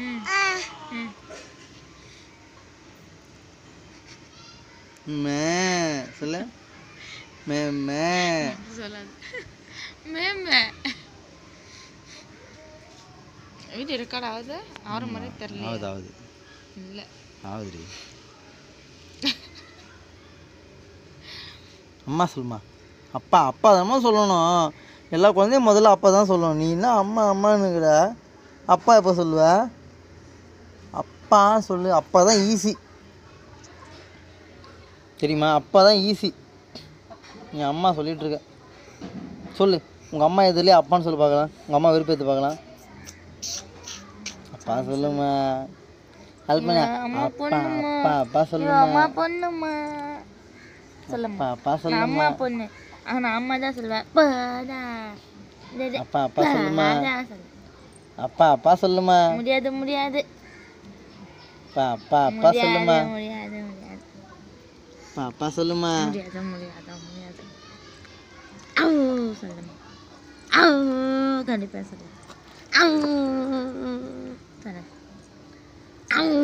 ம் ம் மே சொல்லு. மே மே சொல்லாது. மேமே வீடியோ ரெக்கார்ட் ஆகுது. ஆகிற மாதிரி தெரியல. ஆகுது இல்லை ஆகுதுடி. அம்மா சொல்லுமா. அப்பா அப்பா தான் சொல்லணும். எல்லா குழந்தையும் முதல்ல அப்பா தான் சொல்லணும். நீ என்ன அம்மா அம்மானுங்கிற? அப்பா எப்போ சொல்லுவ? அப்பா சொல்லு. அப்பா தான் ஈஸி தெரியுமா? அப்பா தான் ஈஸி. நீ அம்மா சொல்லிகிட்டு இருக்க. சொல்லு. உங்கள் அம்மா எதுலேயே அப்பான்னு சொல்லி பார்க்கலாம். உங்கள் அம்மா விருப்பத்தை பார்க்கலாம். அப்பா சொல்லுமா. ஹெல்ப் பண்ண. அப்பா அப்பா அப்பா சொல்லுமா. அம்மா பொண்ணுமா சொல்லுமா. அப்பா சொல்லுமா. அம்மா பொண்ணு. ஆனால் அம்மா தான் சொல்லுவேன். அப்பா அப்பா சொல்லுமா. அப்பா அப்பா சொல்லுமா. முடியாது முடியாது. அப்பா அப்பா அப்பா சொல்லுமா. முடியாது முடியாது. அப்பா அப்பா சொல்லுமா. முடியாது முடியாது முடியாது. அவு சொல்லுமா. அவு கண்டிப்பாக சொல்லு. அவு சொல்லு. அவு